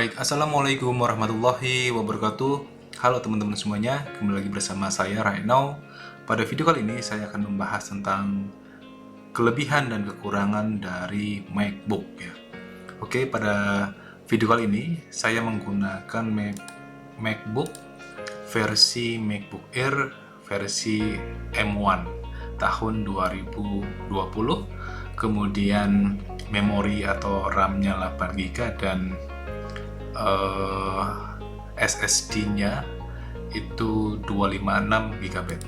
Baik, Assalamualaikum warahmatullahi wabarakatuh. Halo teman-teman semuanya, kembali lagi bersama saya Rainau. Pada video kali ini saya akan membahas tentang kelebihan dan kekurangan dari MacBook ya. Oke, pada video kali ini saya menggunakan MacBook versi MacBook Air versi M1 tahun 2020. Kemudian memori atau RAM-nya 8 GB dan SSD-nya itu 256 GB.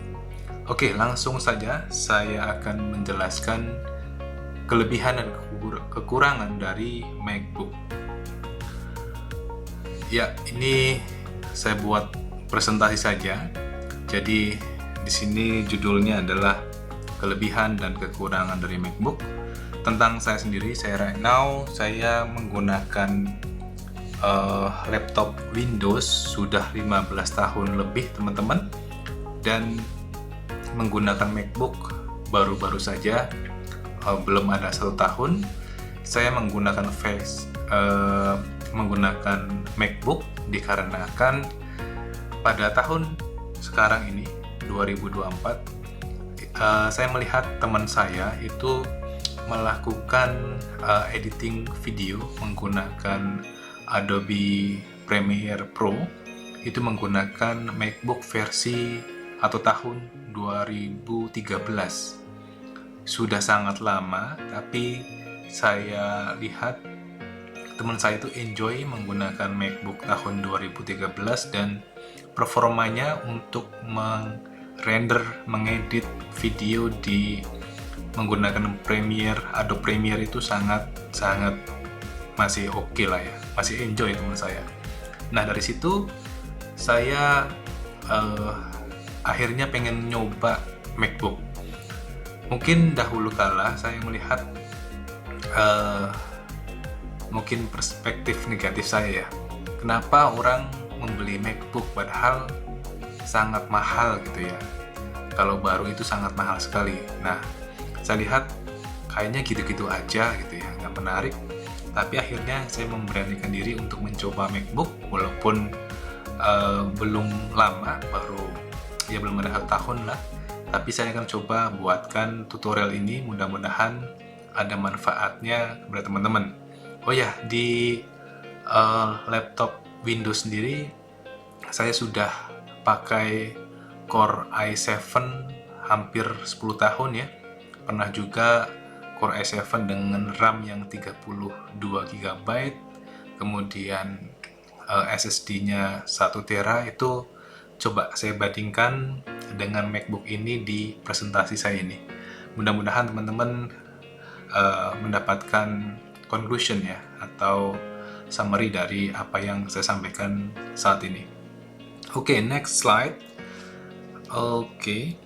Oke, langsung saja saya akan menjelaskan kelebihan dan kekurangan dari MacBook. Ya, ini saya buat presentasi saja. Jadi di sini judulnya adalah kelebihan dan kekurangan dari MacBook. Tentang saya sendiri, saya right now saya menggunakan laptop Windows sudah 15 tahun lebih teman-teman, dan menggunakan MacBook baru-baru saja, belum ada 1 tahun. Saya menggunakan MacBook dikarenakan pada tahun sekarang ini 2024 saya melihat teman saya itu melakukan editing video menggunakan Adobe Premiere Pro, itu menggunakan MacBook versi atau tahun 2013. Sudah sangat lama, tapi saya lihat teman saya itu enjoy menggunakan MacBook tahun 2013 dan performanya untuk mengedit video di menggunakan Adobe Premiere itu sangat masih oke lah ya, masih enjoy teman saya. Nah, dari situ saya akhirnya pengen nyoba MacBook. Mungkin dahulu kala saya melihat mungkin perspektif negatif saya ya, kenapa orang membeli MacBook padahal sangat mahal gitu ya, kalau baru itu sangat mahal sekali. Nah, saya lihat kayaknya gitu-gitu aja gitu ya, nggak menarik. Tapi akhirnya saya memberanikan diri untuk mencoba MacBook, walaupun belum lama, belum ada 1 tahun lah. Tapi saya akan coba buatkan tutorial ini, mudah-mudahan ada manfaatnya kepada teman-teman. Oh ya, di laptop Windows sendiri saya sudah pakai Core i7 hampir 10 tahun ya. Pernah juga Core i7 dengan RAM yang 32 GB, kemudian SSD-nya 1 TB. Itu coba saya bandingkan dengan MacBook ini di presentasi saya ini. Mudah-mudahan teman-teman mendapatkan conclusion ya, atau summary dari apa yang saya sampaikan saat ini. Oke, next slide. Oke.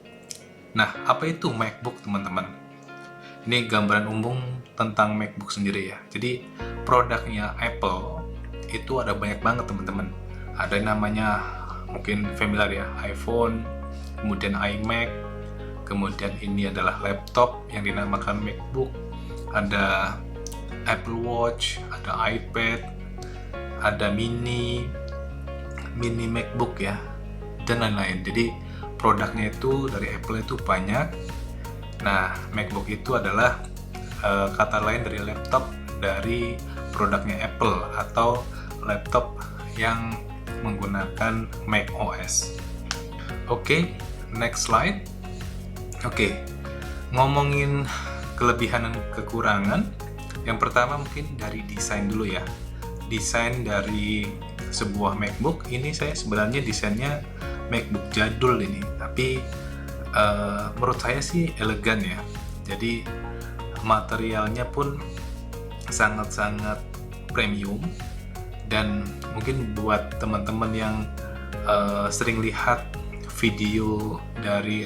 Nah, apa itu MacBook teman-teman? Ini gambaran umum tentang MacBook sendiri ya. Jadi produknya Apple itu ada banyak banget teman-teman. Ada yang namanya mungkin familiar ya, iPhone, kemudian iMac, kemudian ini adalah laptop yang dinamakan MacBook, ada Apple Watch, ada iPad, ada mini MacBook ya, dan lain-lain. Jadi produknya itu dari Apple itu banyak. Nah, MacBook itu adalah kata lain dari laptop dari produknya Apple atau laptop yang menggunakan macOS. Oke, next slide. Oke, ngomongin kelebihan dan kekurangan. Yang pertama mungkin dari desain dulu ya. Desain dari sebuah MacBook ini, saya sebenarnya desainnya MacBook jadul ini, tapi menurut saya sih elegan ya. Jadi materialnya pun sangat-sangat premium, dan mungkin buat teman-teman yang sering lihat video dari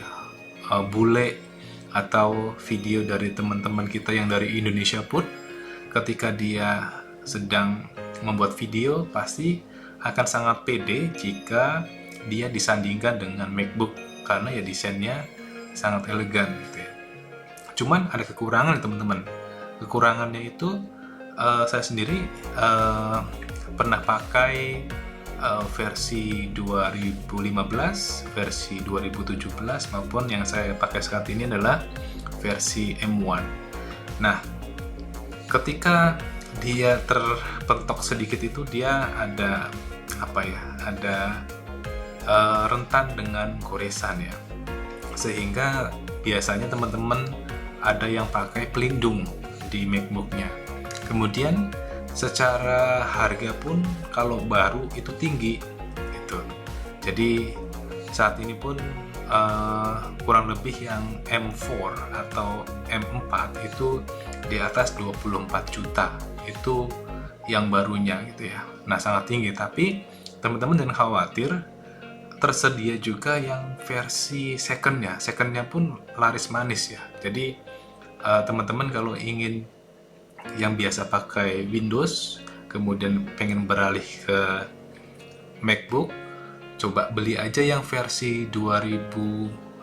bule atau video dari teman-teman kita yang dari Indonesia pun, ketika dia sedang membuat video pasti akan sangat pede jika dia disandingkan dengan MacBook, karena ya desainnya sangat elegan gitu ya. Cuman ada kekurangan teman-teman. Kekurangannya itu saya sendiri pernah pakai versi 2015, versi 2017, maupun yang saya pakai saat ini adalah versi M1. Nah, ketika dia terpentok sedikit itu dia ada ada rentan dengan goresan ya, sehingga biasanya teman-teman ada yang pakai pelindung di MacBooknya. Kemudian secara harga pun kalau baru itu tinggi gitu. Jadi saat ini pun kurang lebih yang M4 atau M4 itu di atas 24 juta itu yang barunya gitu ya. Nah, sangat tinggi, tapi teman-teman jangan khawatir, tersedia juga yang versi secondnya pun laris manis ya. Jadi teman-teman kalau ingin yang biasa pakai Windows kemudian pengen beralih ke MacBook, coba beli aja yang versi 2015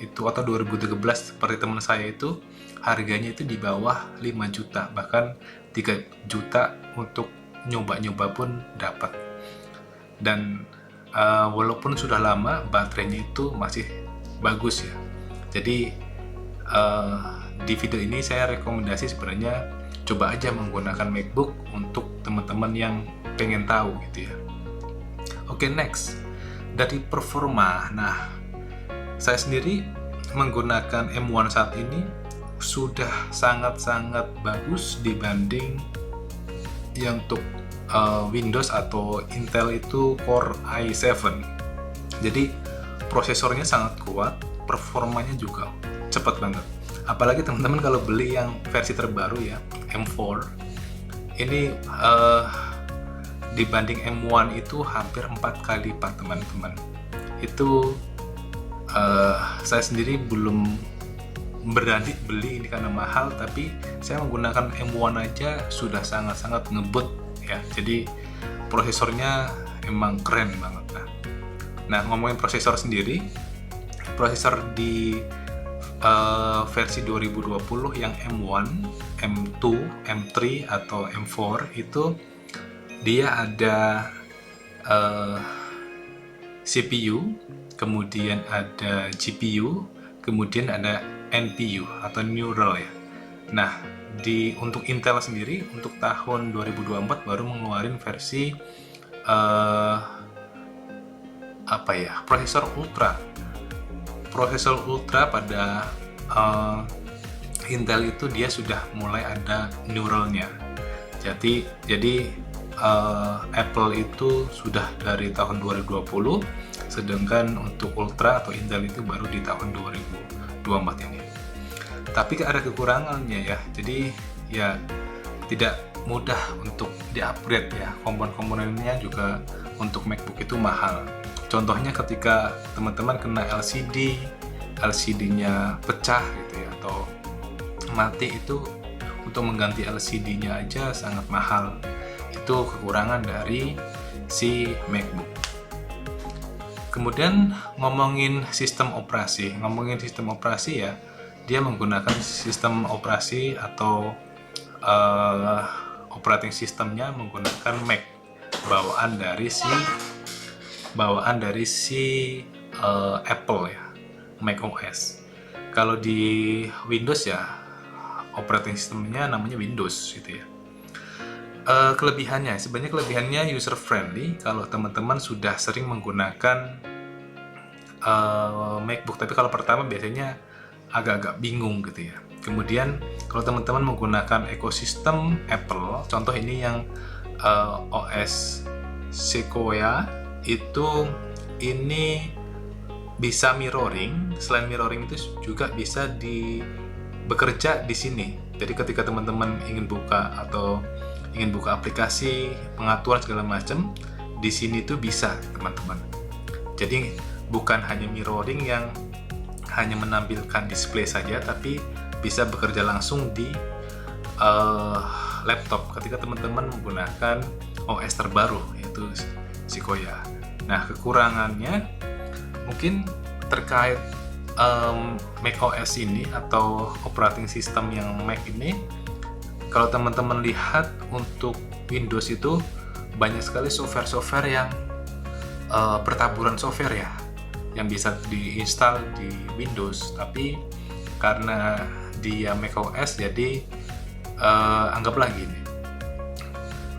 itu atau 2013 seperti teman saya itu, harganya itu di bawah 5 juta, bahkan 3 juta untuk nyoba-nyoba pun dapat. Dan walaupun sudah lama, baterainya itu masih bagus ya. Jadi di video ini saya rekomendasi sebenarnya coba aja menggunakan MacBook untuk teman-teman yang pengen tahu gitu ya. Oke, next dari performa. Nah, saya sendiri menggunakan M1 saat ini sudah sangat-sangat bagus dibanding yang untuk Windows atau Intel itu Core i7. Jadi prosesornya sangat kuat, performanya juga cepat banget. Apalagi teman-teman kalau beli yang versi terbaru ya, M4 ini dibanding M1 itu hampir 4 kali lipat teman-teman. Itu saya sendiri belum berani beli ini karena mahal, tapi saya menggunakan M1 aja sudah sangat-sangat ngebut ya. Jadi prosesornya emang keren banget. Nah, ngomongin prosesor sendiri, prosesor di versi 2020 yang M1, M2, M3 atau M4 itu dia ada CPU, kemudian ada GPU, kemudian ada NPU atau Neural ya. Nah, untuk Intel sendiri untuk tahun 2024 baru mengeluarkan versi prosesor ultra pada Intel itu dia sudah mulai ada neuralnya. Jadi Apple itu sudah dari tahun 2020, sedangkan untuk ultra atau Intel itu baru di tahun 2024 ini. Tapi ada kekurangannya ya. Jadi ya tidak mudah untuk di-upgrade ya. Komponen-komponennya juga untuk MacBook itu mahal. Contohnya ketika teman-teman kena LCD-nya pecah gitu ya, atau mati, itu untuk mengganti LCD-nya aja sangat mahal. Itu kekurangan dari si MacBook. Kemudian ngomongin sistem operasi ya, dia menggunakan sistem operasi atau operating systemnya menggunakan Mac, bawaan dari si Apple ya, Mac OS. Kalau di Windows ya operating systemnya namanya Windows gitu ya. Kelebihannya user friendly kalau teman-teman sudah sering menggunakan MacBook, tapi kalau pertama biasanya agak-agak bingung gitu ya. Kemudian kalau teman-teman menggunakan ekosistem Apple, contoh ini yang OS Sequoia, ini bisa mirroring. Selain mirroring itu juga bisa bekerja di sini. Jadi ketika teman-teman ingin buka aplikasi, pengaturan segala macam, di sini tuh bisa teman-teman. Jadi bukan hanya mirroring yang hanya menampilkan display saja, tapi bisa bekerja langsung di laptop ketika teman-teman menggunakan OS terbaru yaitu Sequoia. Nah, kekurangannya mungkin terkait Mac OS ini atau operating system yang Mac ini Kalau teman-teman lihat untuk Windows itu banyak sekali software-software yang pertaburan software ya, yang bisa diinstal di Windows, tapi karena dia macOS jadi anggaplah gini,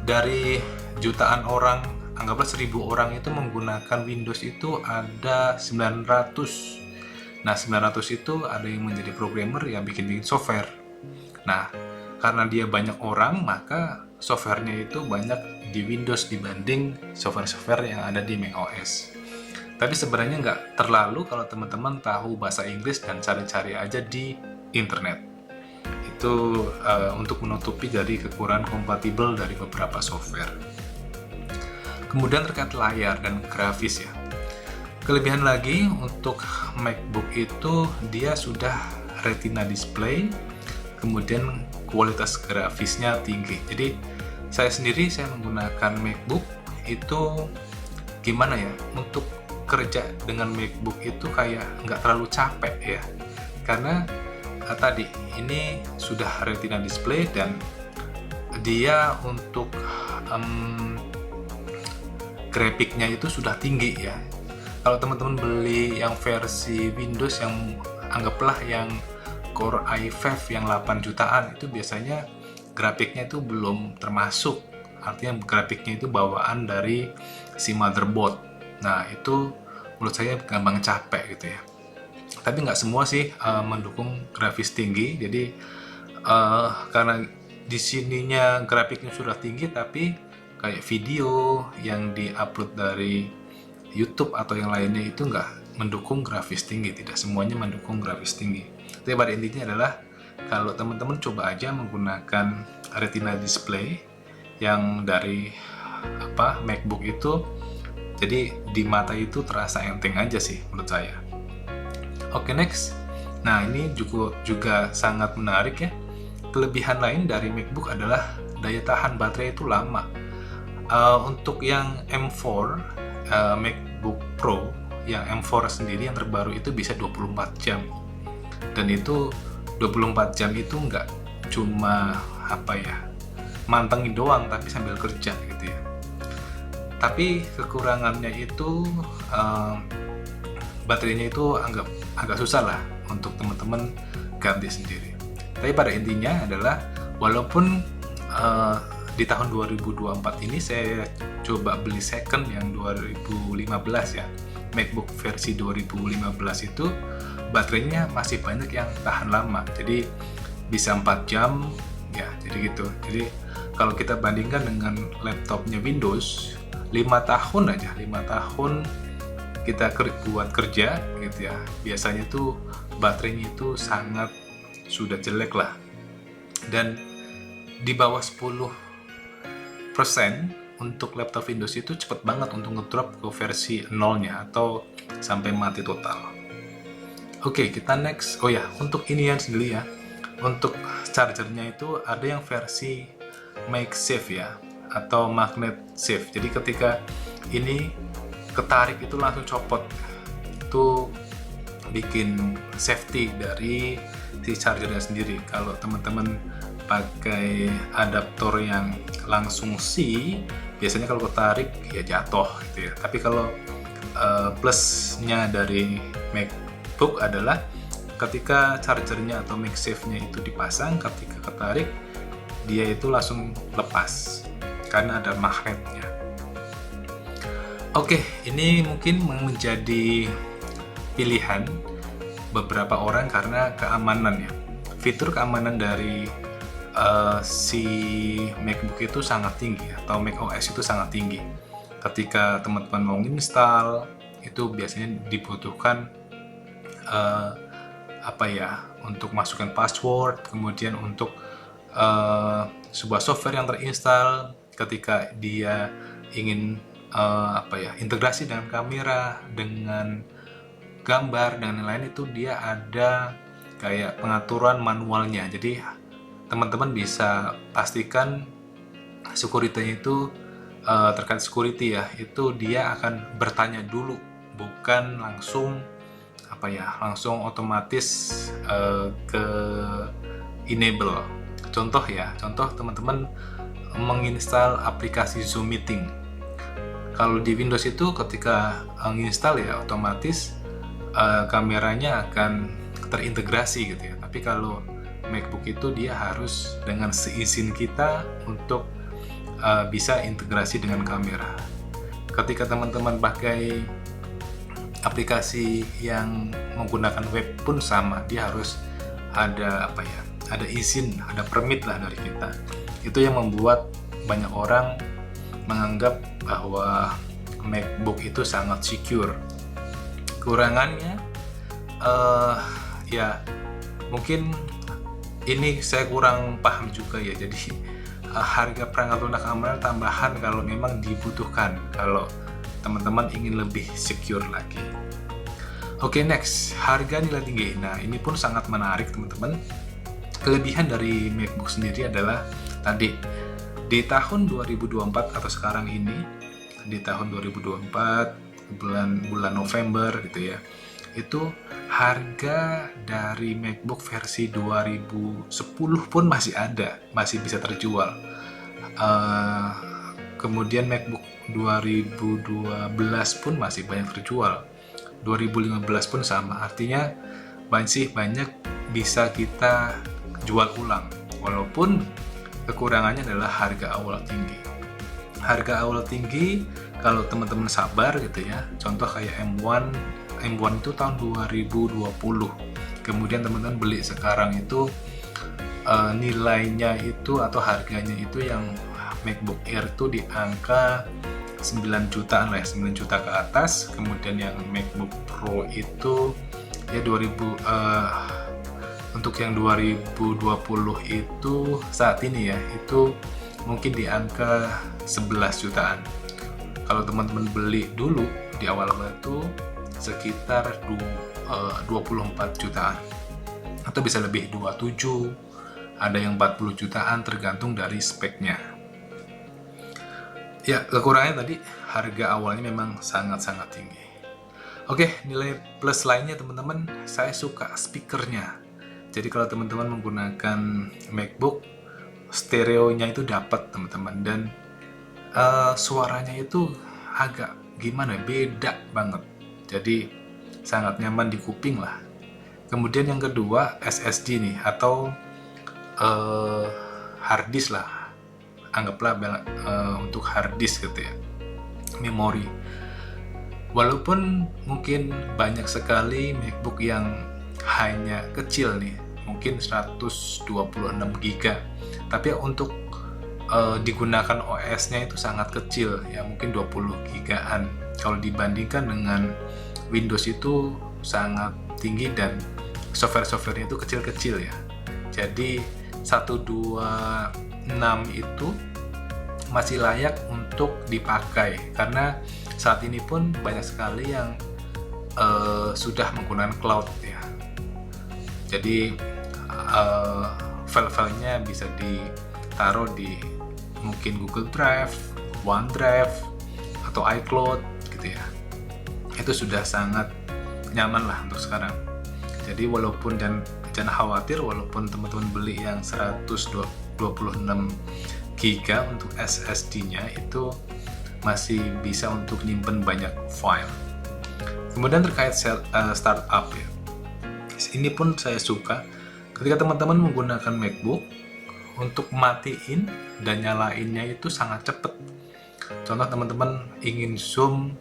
dari jutaan orang, anggaplah 1000 orang itu menggunakan Windows itu ada 900. Nah, 900 itu ada yang menjadi programmer yang bikin software. Nah, karena dia banyak orang, maka softwarenya itu banyak di Windows dibanding software-software yang ada di macOS. Tapi sebenarnya nggak terlalu kalau teman-teman tahu bahasa Inggris dan cari-cari aja di internet. Itu untuk menutupi dari kekurangan kompatibel dari beberapa software. Kemudian terkait layar dan grafis ya. Kelebihan lagi untuk MacBook itu dia sudah Retina display, kemudian kualitas grafisnya tinggi. Jadi saya menggunakan MacBook itu gimana ya, untuk kerja dengan MacBook itu kayak nggak terlalu capek ya, karena tadi ini sudah Retina display dan dia untuk grafiknya itu sudah tinggi ya. Kalau teman-teman beli yang versi Windows yang anggaplah yang Core i5 yang 8 jutaan, itu biasanya grafiknya itu belum termasuk, artinya grafiknya itu bawaan dari si motherboard. Nah, itu menurut saya gampang capek gitu ya. Tapi nggak semua sih mendukung grafis tinggi. Jadi karena di sininya grafiknya sudah tinggi, tapi kayak video yang diupload dari YouTube atau yang lainnya itu nggak mendukung grafis tinggi. Tidak semuanya mendukung grafis tinggi. Tapi pada intinya adalah kalau teman-teman coba aja menggunakan Retina display yang dari MacBook itu, jadi di mata itu terasa enteng aja sih menurut saya. Oke, next. Nah, ini juga sangat menarik ya. Kelebihan lain dari MacBook adalah daya tahan baterai itu lama. Untuk yang M4 MacBook Pro, yang M4 sendiri yang terbaru itu bisa 24 jam. Dan itu 24 jam itu nggak cuma mantengin doang, tapi sambil kerja gitu ya. Tapi kekurangannya itu baterainya itu agak susah lah untuk teman-teman ganti sendiri. Tapi pada intinya adalah walaupun di tahun 2024 ini saya coba beli second yang 2015 ya, MacBook versi 2015 itu baterainya masih banyak yang tahan lama, jadi bisa 4 jam ya, jadi gitu. Jadi kalau kita bandingkan dengan laptopnya Windows 5 tahun aja, 5 tahun kita buat kerja gitu ya, biasanya tuh baterainya itu sangat sudah jelek lah, dan di bawah 10% untuk laptop Windows itu cepet banget untuk ngedrop ke versi 0-nya atau sampai mati total. Oke, kita next. Oh ya, untuk inian sendiri ya, untuk chargernya itu ada yang versi MagSafe ya, atau magnet safe. Jadi ketika ini ketarik itu langsung copot, itu bikin safety dari si chargernya sendiri. Kalau teman-teman pakai adaptor yang langsung C, biasanya kalau ketarik ya jatuh gitu ya. Tapi kalau plusnya dari MacBook adalah ketika chargernya atau MagSafe-nya itu dipasang, ketika ketarik dia itu langsung lepas karena ada magnetnya. Oke, ini mungkin menjadi pilihan beberapa orang karena keamanan ya. Fitur keamanan dari si MacBook itu sangat tinggi atau macOS itu sangat tinggi. Ketika teman-teman mau install itu biasanya dibutuhkan untuk masukkan password, kemudian untuk sebuah software yang terinstall ketika dia ingin integrasi dengan kamera, dengan gambar dan lain-lain, itu dia ada kayak pengaturan manualnya. Jadi teman-teman bisa pastikan security-nya itu terkait security ya, itu dia akan bertanya dulu, bukan langsung langsung otomatis ke enable. contoh ya, contoh teman-teman menginstal aplikasi Zoom Meeting. Kalau di Windows itu ketika menginstal ya otomatis kameranya akan terintegrasi gitu ya. Tapi kalau MacBook itu dia harus dengan seizin kita untuk bisa integrasi dengan kamera. Ketika teman-teman pakai aplikasi yang menggunakan web pun sama, dia harus ada apa ya? Ada izin, ada permit lah dari kita. Itu yang membuat banyak orang menganggap bahwa MacBook itu sangat secure. Kekurangannya ya mungkin ini saya kurang paham juga ya. Jadi harga perangkat lunak kamera tambahan kalau memang dibutuhkan, kalau teman-teman ingin lebih secure lagi. Oke, next, harga nilai tinggi. Nah, ini pun sangat menarik teman-teman. Kelebihan dari MacBook sendiri adalah tadi di tahun 2024 atau sekarang ini, di tahun 2024 bulan November gitu ya, itu harga dari MacBook versi 2010 pun masih ada, masih bisa terjual. Kemudian MacBook 2012 pun masih banyak terjual, 2015 pun sama. Artinya banyak bisa kita jual ulang, walaupun kekurangannya adalah harga awal tinggi. Harga awal tinggi kalau teman-teman sabar gitu ya, contoh kayak M1 itu tahun 2020, kemudian teman-teman beli sekarang itu nilainya itu atau harganya itu yang MacBook Air itu di angka 9 jutaan lah ya, 9 juta ke atas. Kemudian yang MacBook Pro itu ya 2000 untuk yang 2020 itu saat ini ya itu mungkin di angka 11 jutaan. Kalau teman-teman beli dulu di awal-awal itu sekitar 24 jutaan atau bisa lebih 27, ada yang 40 jutaan tergantung dari speknya. Ya, kekurangannya tadi harga awalnya memang sangat-sangat tinggi. Oke, nilai plus lainnya teman-teman, saya suka speakernya. Jadi kalau teman-teman menggunakan MacBook, stereonya itu dapat teman-teman, dan suaranya itu agak gimana, beda banget. Jadi sangat nyaman di kuping lah. Kemudian yang kedua SSD nih atau hard disk lah, anggaplah untuk hard disk gitu ya, memori. Walaupun mungkin banyak sekali MacBook yang hanya kecil nih, mungkin 126 GB, tapi untuk digunakan OS-nya itu sangat kecil ya, mungkin 20 GB-an. Kalau dibandingkan dengan Windows itu sangat tinggi dan software-softwarenya itu kecil-kecil ya. Jadi 126 itu masih layak untuk dipakai karena saat ini pun banyak sekali yang sudah menggunakan cloud ya. Jadi file-filenya bisa ditaruh di mungkin Google Drive, OneDrive, atau iCloud gitu ya. Itu sudah sangat nyaman lah untuk sekarang. Jadi walaupun, dan jangan khawatir, walaupun teman-teman beli yang 126 GB untuk SSD-nya itu masih bisa untuk nyimpen banyak file. Kemudian terkait startup ya, ini pun saya suka ketika teman-teman menggunakan MacBook untuk matiin dan nyalainnya itu sangat cepat. Contoh teman-teman ingin Zoom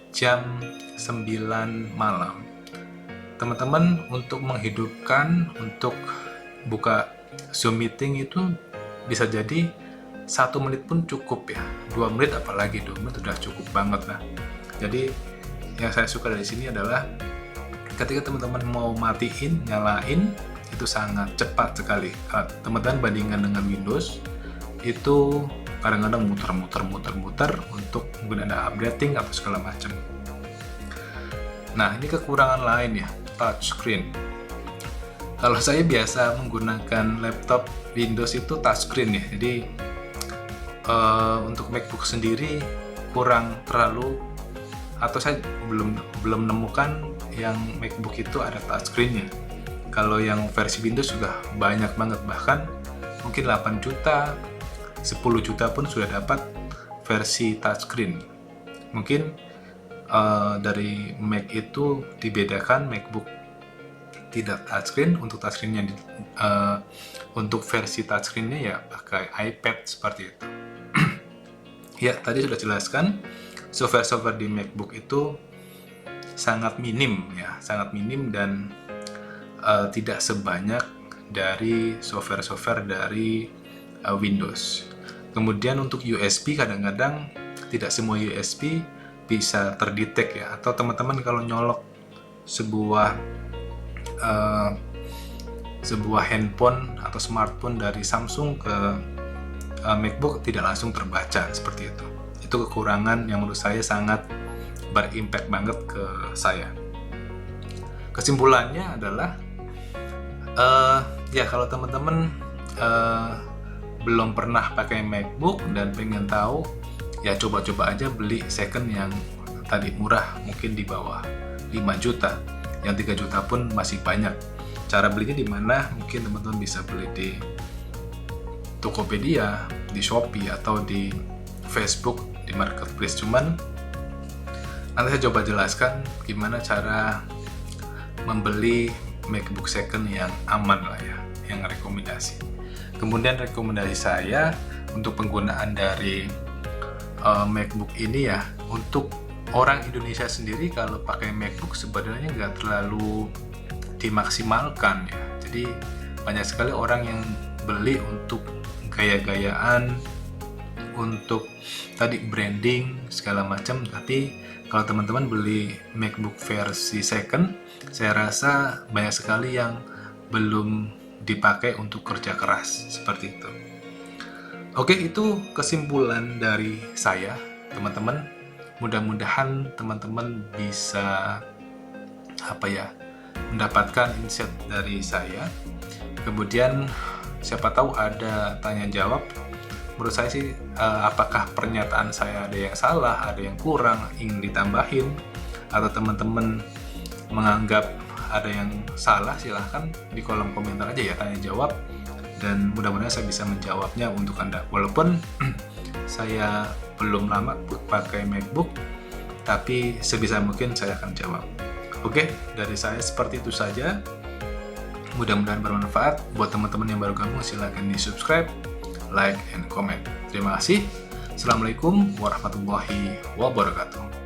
jam 9 malam, teman-teman untuk menghidupkan, untuk buka Zoom meeting itu bisa jadi 1 menit pun cukup ya, 2 menit apalagi 2 menit udah cukup banget lah. Jadi yang saya suka dari sini adalah ketika teman-teman mau matiin, nyalain itu sangat cepat sekali. Teman-teman bandingkan dengan Windows itu kadang-kadang muter untuk menggunakan updating atau segala macam. Nah, ini kekurangan lain ya, touchscreen. Kalau saya biasa menggunakan laptop Windows itu touchscreen ya, jadi untuk MacBook sendiri kurang terlalu, atau saya belum menemukan yang MacBook itu ada touchscreen-nya. Kalau yang versi Windows sudah banyak banget, bahkan mungkin 8 juta, 10 juta pun sudah dapat versi touchscreen. Mungkin dari Mac itu dibedakan, MacBook tidak touchscreen, untuk touchscreennya untuk versi touchscreennya ya pakai iPad seperti itu. Ya, tadi sudah jelaskan software-software di MacBook itu sangat minim ya, sangat minim dan tidak sebanyak dari software-software dari Windows. Kemudian untuk USB kadang-kadang tidak semua USB bisa terdetek ya, atau teman-teman kalau nyolok sebuah handphone atau smartphone dari Samsung ke MacBook tidak langsung terbaca seperti itu. Itu kekurangan yang menurut saya sangat berimpact banget ke saya. Kesimpulannya adalah ya kalau teman-teman belum pernah pakai MacBook dan pengen tahu, ya coba-coba aja beli second yang tadi murah, mungkin di bawah 5 juta. Yang 3 juta pun masih banyak. Cara belinya di mana? Mungkin teman-teman bisa beli di Tokopedia, di Shopee, atau di Facebook, di Marketplace. Cuman nanti saya coba jelaskan gimana cara membeli MacBook second yang aman lah ya, yang rekomendasi. Kemudian rekomendasi saya untuk penggunaan dari MacBook ini ya, untuk orang Indonesia sendiri kalau pakai MacBook sebenarnya nggak terlalu dimaksimalkan ya. Jadi banyak sekali orang yang beli untuk gaya-gayaan, untuk tadi branding segala macam, tapi kalau teman-teman beli MacBook versi second, saya rasa banyak sekali yang belum dipakai untuk kerja keras seperti itu. Oke, itu kesimpulan dari saya, teman-teman. Mudah-mudahan teman-teman bisa mendapatkan insight dari saya. Kemudian siapa tahu ada tanya jawab. Menurut saya sih apakah pernyataan saya ada yang salah, ada yang kurang, ingin ditambahin, atau teman-teman menganggap ada yang salah, silahkan di kolom komentar aja ya, tanya jawab, dan mudah-mudahan saya bisa menjawabnya untuk Anda. Walaupun saya belum lama pakai MacBook, tapi sebisa mungkin saya akan jawab. Oke, dari saya seperti itu saja. Mudah-mudahan bermanfaat. Buat teman-teman yang baru gabung, silahkan di subscribe, like, and comment. Terima kasih. Assalamualaikum warahmatullahi wabarakatuh.